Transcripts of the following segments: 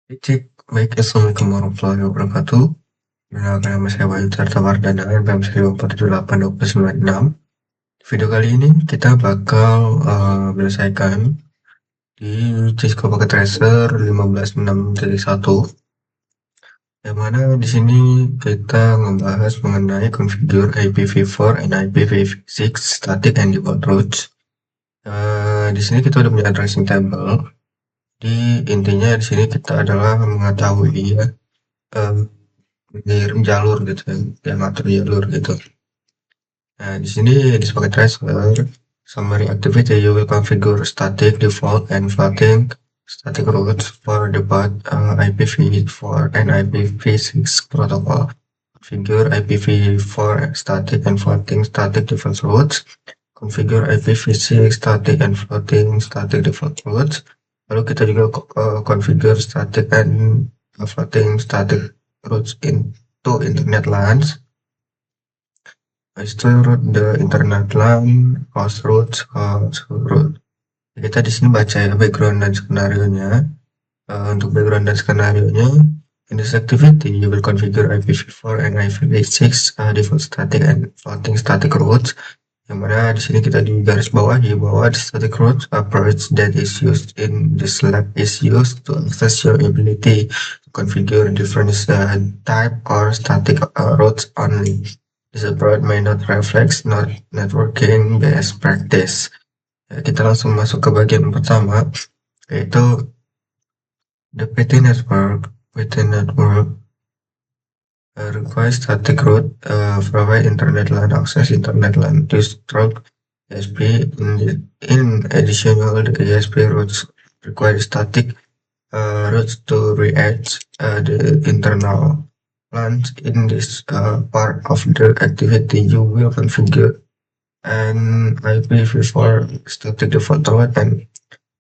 Cek, baik, Assalamualaikum warahmatullahi wabarakatuh. Perkenalkan nama saya Bayu Tirta Wardana, NPM 1478296. Video kali ini kita bakal menyelesaikan di Cisco Packet Tracer 15.6.1, yang mana di sini kita membahas mengenai configure IPv4 and IPv6 static and default routes. Di sini kita udah punya addressing table. Di intinya di sini kita adalah mengetahui ya mengirim jalur gitu ya, yang ngatur jalur gitu. Nah, di sini di sebagai tracer summary activity, you will configure static, default, and floating static routes for the both IPv4 and IPv6 protocol. Configure IPv4 static and floating static default routes. Configure IPv6 static and floating static default routes. Lalu kita juga configure static and floating static routes into internet LANs. I store the internet LAN host routes. Kita di sini baca ya background dan skenario nya. Untuk background dan skenario nya, in this activity you will configure IPv4 and IPv6 default static and floating static routes. Yang mana di sini kita di garis bawahi bahwa the static route approach that is used in this lab is used to access your ability to configure different type or static routes only. This approach may not reflect not networking best practice. Ya, kita langsung masuk ke bagian pertama, yaitu the PT network. PT network requires static route provide internet LAN access, internet LAN to stroke ESP. In addition, the ESP routes require static routes to reach the internal LANs. In this part of the activity, you will configure an IPv4 static default route and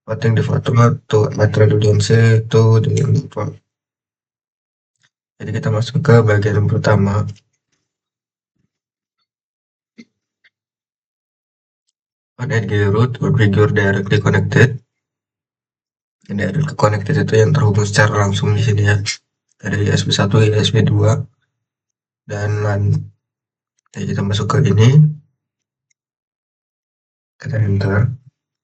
floating default route to add redundancy to the network. Jadi kita masuk ke bagian yang pertama. On edge route configure directly connected. Directly connected itu yang terhubung secara langsung di sini ya. Ada ISP1, ISP2 dan LAN. Jadi kita masuk ke ini. Kita enter.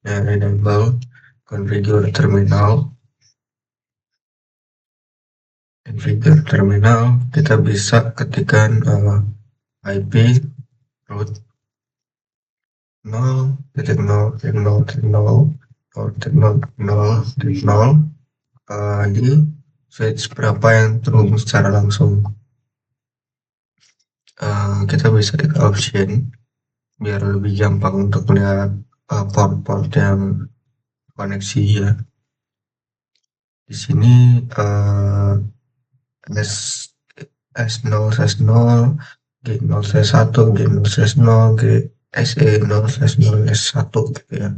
Dan enable configure terminal. Configure terminal, kita bisa ketikkan IP route 0.0.0.0.0.0 di switch berapa yang terhubung secara langsung. Kita bisa klik option biar lebih gampang untuk melihat port-port yang koneksi ya. Di sini S0, S0, G0, S1, G0, S0, SE0, S0, S1 gitu ya.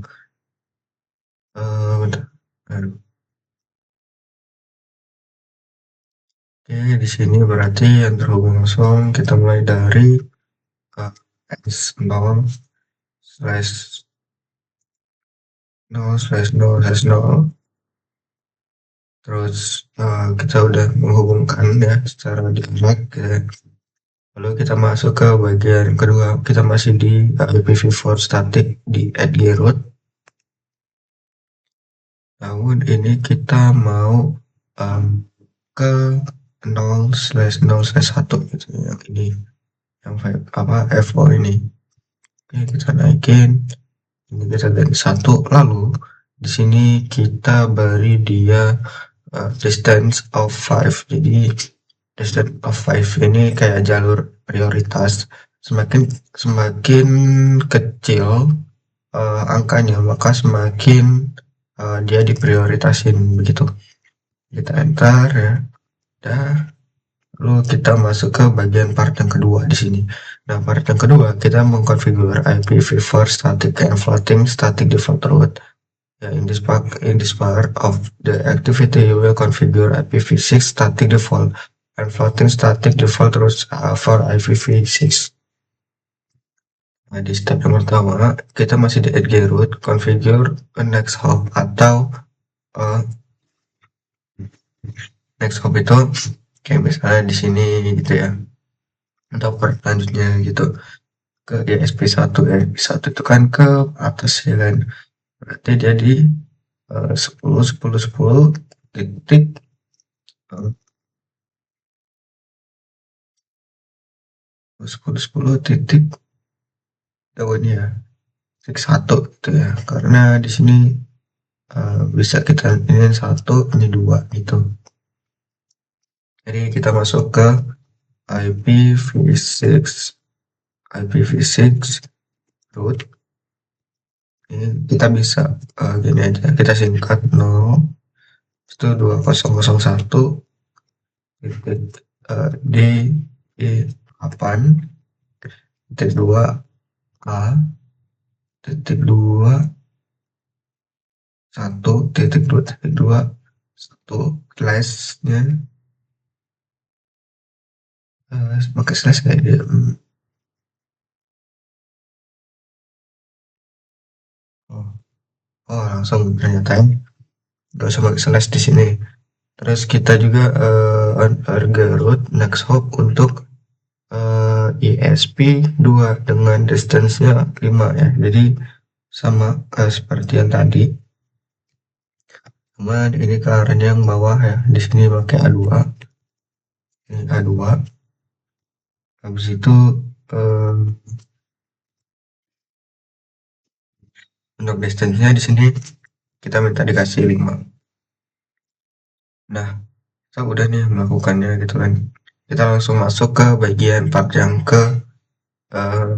Oke, di sini berarti yang terhubung langsung kita mulai dari S0 slash 0 slash 0 slash 0. Terus kita udah menghubungkan ya secara direct ya. Lalu kita masuk ke bagian kedua, kita masih di IPv4 static di edge route. Namun ini kita mau ke 0 slash 0 slash 1 gitu yang ini, yang FO ini. Oke, kita naikin, ini kita ganti 1. Lalu di sini kita beri dia distance of 5. Jadi distance of 5 ini kayak jalur prioritas. Semakin kecil angkanya, maka semakin dia diprioritasin begitu. Kita enter ya. Lalu kita masuk ke bagian part yang kedua di sini. Nah, part yang kedua kita mengkonfigure IPv4 static and floating static default route. In this part of the activity, you will configure IPv6 static default and floating static default routes for IPv6. Nah, di step yang pertama, kita masih di edge route, configure a next hop atau next hop itu kayak misalnya di sini gitu ya, atau selanjutnya gitu ke ESP1. ESP1 itu kan ke atas ya kan, berarti dia di 10 10 10 titik 10 10 titik ya, titik 1 gitu ya, karena di sini bisa kita ini 1 ini 2 gitu. Jadi kita masuk ke IPv6 root. Ini kita bisa gini aja, kita singkat 0 itu 2001 titik d e 8 titik 2 a titik 2 1 titik 2 titik 2 1 slashnya pakai slash kayak dia. Oh, oh langsung ternyata ya, nggak usah pakai slash di sini. Terus kita juga harga root next hop untuk ESP2 dengan distance-nya 5 ya. Jadi sama seperti yang tadi. Cuman ini ke arahnya yang bawah ya. Di sini pakai A2. Ini A2. Habis itu untuk distance-nya di sini kita minta dikasih 5. Nah, kita udah nih melakukannya gitu kan. Kita langsung masuk ke bagian part yang ke 3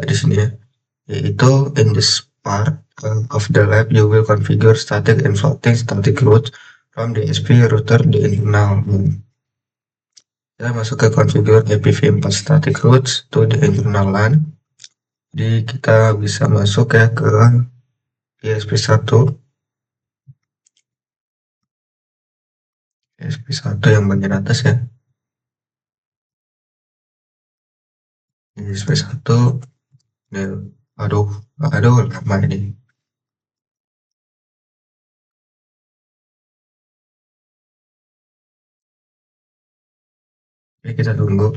di sini ya. Yaitu in this part of the lab you will configure static and floating static routes from the DSP router the internal. Kita masuk ke configure IPv4 static routes to the internal LAN. Jadi kita bisa masuk ya ke ESP1 yang bagian atas ya. ESP1 aduh lama ini. Oke, kita tunggu.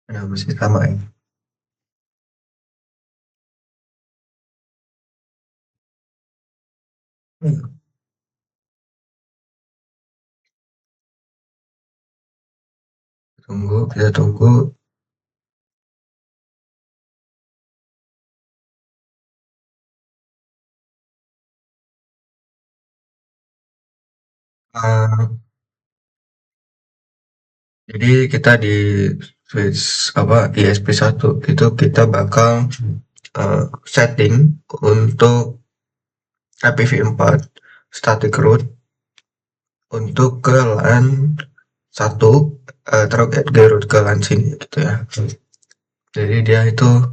Nah, masih sama ya. Kita tunggu. Jadi kita di switch ISP1 itu kita bakal setting untuk IPv4 static route untuk ke LAN 1 taruh route ke LAN sini gitu ya. Jadi dia itu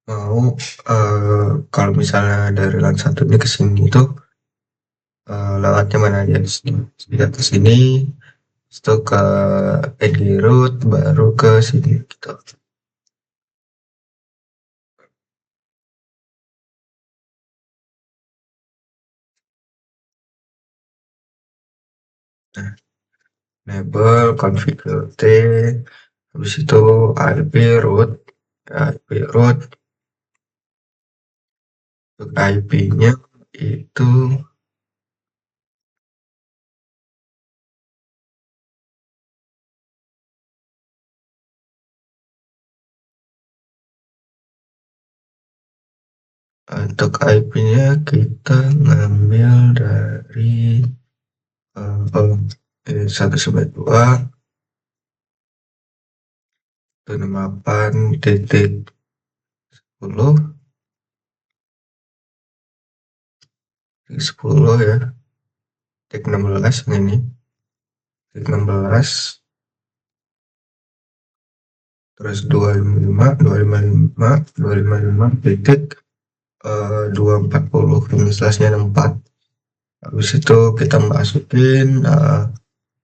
mau kalau misalnya dari LAN 1 ini ke sini itu lewatnya mana aja di sini. Dia ke sini, itu ke route baru ke sini gitu. Nah, label configure T, habis itu IP route untuk IP-nya itu untuk IP-nya kita ngambil dari 192.168.10 10 ya, titik 16 ini, titik 16, terus 255 titik 240 slash-nya 64. Habis itu kita masukin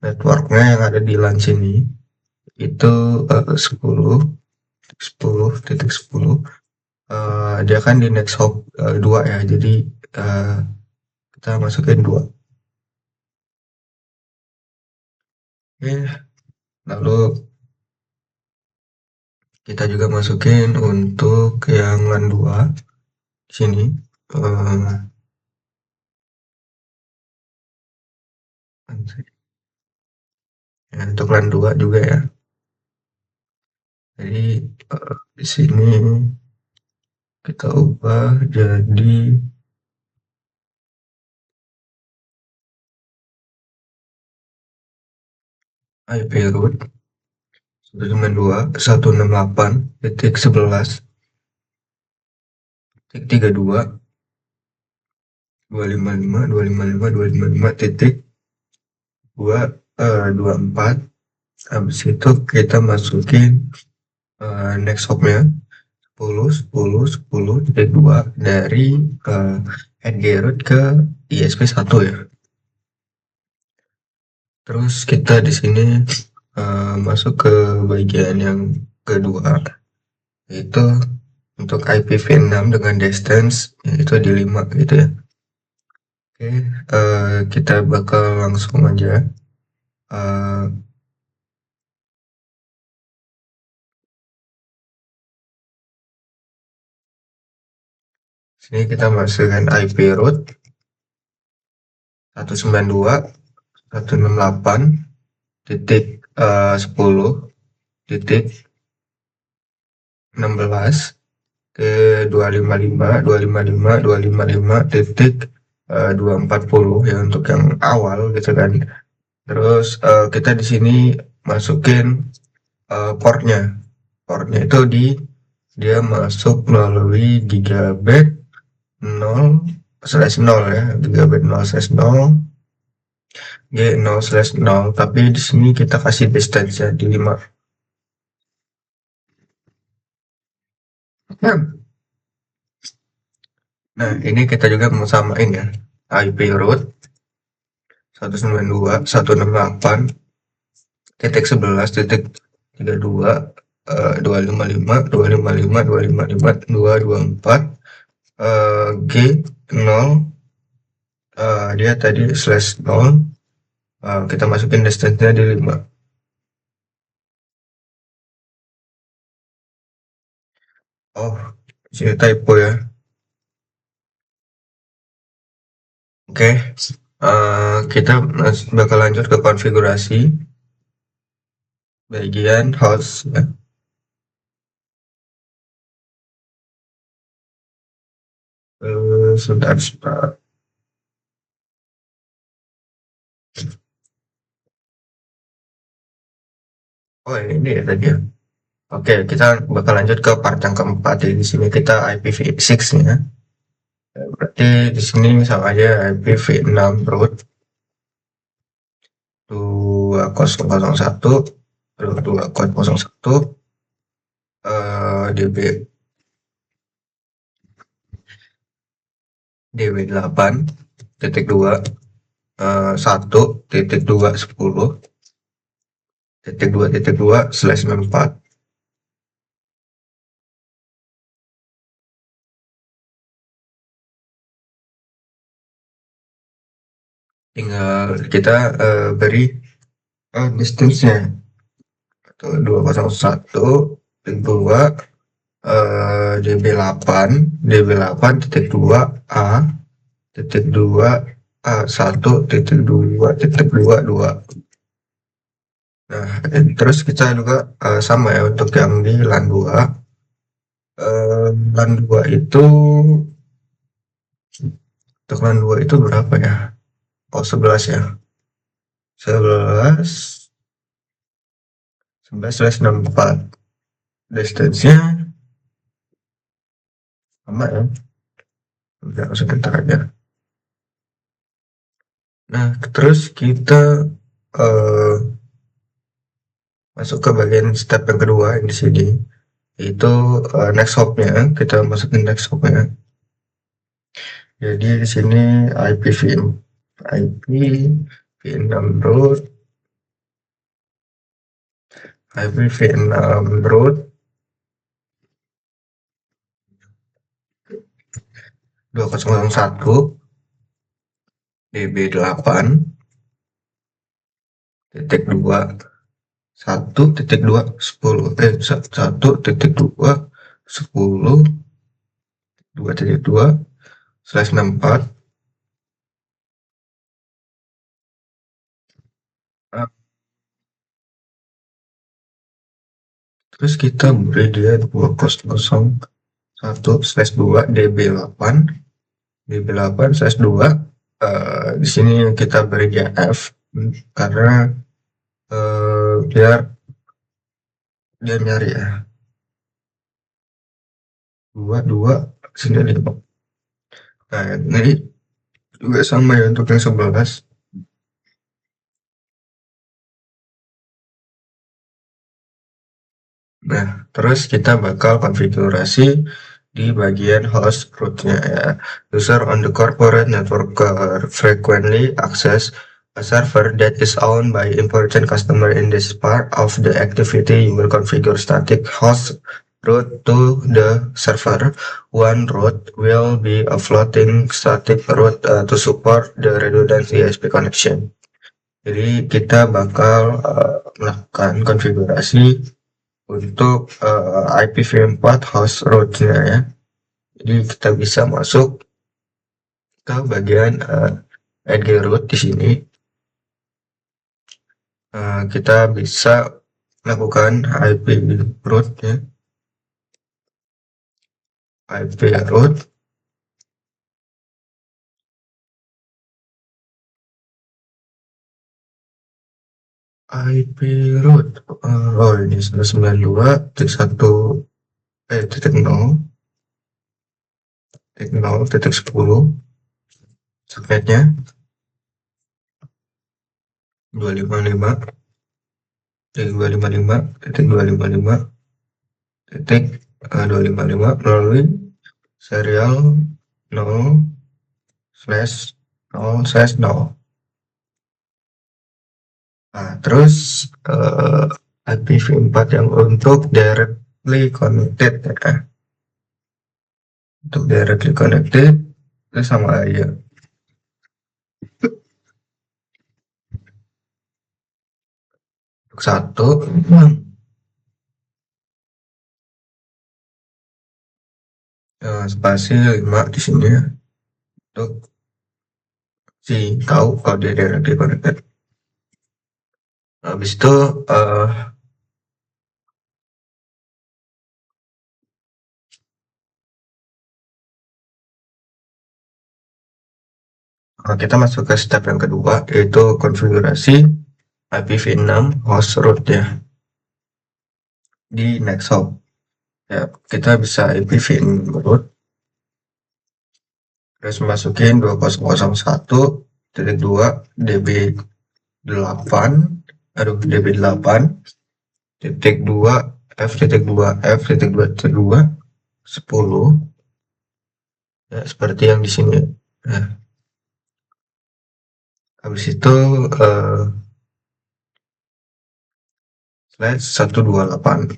networknya yang ada di LAN sini itu 10 10.10. Dia kan di next hop 2 ya, jadi kita masukin 2. Oke, lalu kita juga masukin untuk yang LAN 2 di sini. Ya, untuk LAN 2 juga ya. Jadi di sini kita ubah jadi IP root 192.168.11.32 255.255.255.24. Habis itu kita masukin next hopnya 10.10.10.2 dari NG root ke ISP1 ya. Terus kita di sini masuk ke bagian yang kedua, yaitu untuk IPv6 dengan distance itu di 5 gitu ya. Oke, kita bakal langsung aja sini kita masukkan IP root 192.168.10.16 ke 255.255.255.240 ya untuk yang awal gitu kan. Terus kita di sini masukin portnya itu dia masuk melalui gigabit 0/0 ya, gigabit 0/0 G0/0, tapi di sini kita kasih distance ya di 5. Nah, ini kita juga mau samain ya, IP root 192.168.11.32 255.255.255.224 G0 dia tadi /0 kita masukin distance-nya di 5. Oh, sini typo ya. Oke, kita bakal lanjut ke konfigurasi bagian host ya. Sebentar. Oh, ini ya tadi ya. Oke, kita bakal lanjut ke part yang keempat. Jadi di sini kita IPv6 nya. Berarti di sini sama aja IPv6 root 2001 2001 DB DW8.2 1.2.10.2.2/64. Tinggal kita beri distance-nya atau 201.2 DB8 A.2.2 Nah, terus kita juga sama ya untuk yang di LAN 2. LAN 2 itu untuk LAN 2 itu berapa ya? Oh, 11 ya. 11/64. Distance-nya sama ya. Udah sebentar aja. Nah, terus kita masuk ke bagian step yang kedua yang di sini. Itu next hop-nya, kita masukin next hop-nya. Jadi di sini IPv6 root, IPv6 root 2001 DB8 titik 2 1.2 64. Terus kita beri dia 2001/2 db8 di sini kita beri dia f karena biar dia nyari ya, dua dua sini 5. Nah ini juga sama ya untuk yang 11. Nah, terus kita bakal konfigurasi di bagian host root-nya ya. User on the corporate network frequently access a server that is owned by important customer. In this part of the activity, you will configure static host root to the server. One root will be a floating static root to support the redundant ISP connection. Jadi kita bakal melakukan konfigurasi untuk IPv4 host root-nya ya. Jadi kita bisa masuk ke bagian edge root di sini. Kita bisa melakukan IP root ya. IP root IP root oh ini 192.1 titik 0 subnetnya 255 255 melalui serial 0/0/0. Nah, terus IPv4 yang untuk directly connected ya. Untuk directly connected itu sama aja. Untuk satu spasi 5 di sini ya. Untuk si tahu kalau dia directly connected. Habis itu kita masuk ke step yang kedua, yaitu konfigurasi IPv6 host root ya di Nexhop. Ya, kita bisa IPv6 root terus masukin 2001.2 db8 db8 titik 2 f titik 2 f titik 2 titik 2 10 ya, seperti yang di sini. Nah, habis itu slash 128.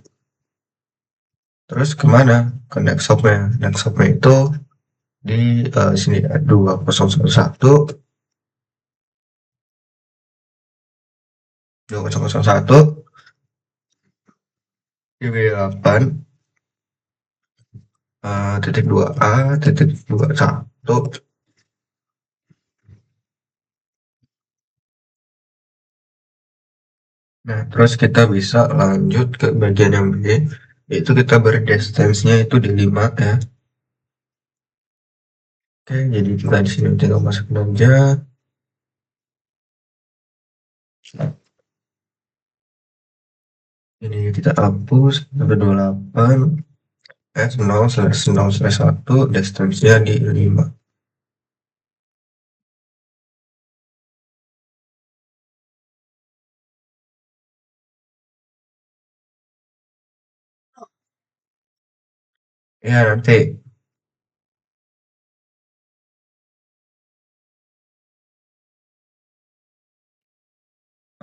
Terus kemana? Ke Nexhopnya. Nexhopnya itu di sini 2001 db8 titik 2a titik 21. Nah, terus kita bisa lanjut ke bagian yang B, yaitu kita beri distance-nya itu di 5 ya. Oke, jadi kita di sini tinggal masukin aja. Ini kita hapus, sampai 28, f0/0/1, distance-nya di 5. Ya, nanti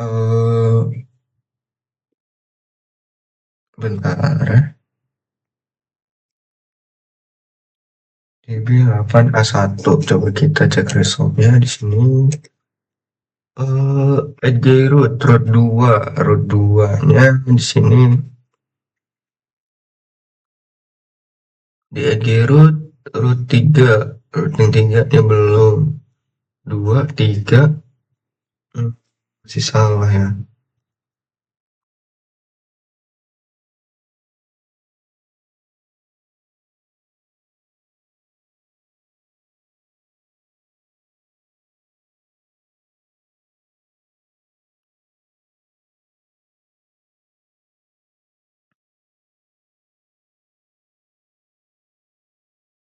eh bentar ya. DB8A1, coba kita cek resultnya di sini. Edge root 2 nya di sini di edge root 3, root yang 3 nya belum, 2 3 masih salah ya.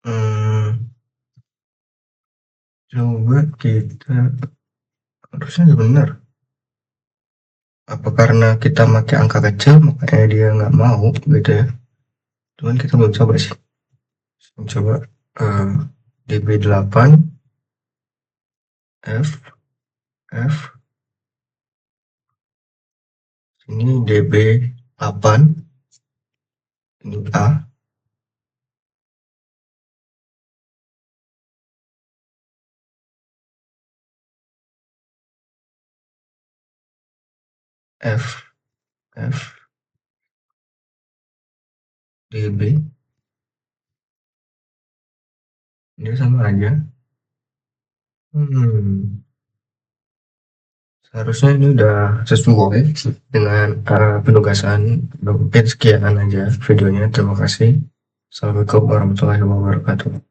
Hmm, coba kita, harusnya benar. Apa karena kita pakai angka kecil makanya dia nggak mau gitu ya? Cuman kita belum coba sih. Coba DB8 F ini DB8 ini A F DB ini sama aja. Seharusnya ini udah sesuai dengan penugasan. Mungkin sekian aja videonya. Terima kasih. Assalamualaikum warahmatullahi wabarakatuh.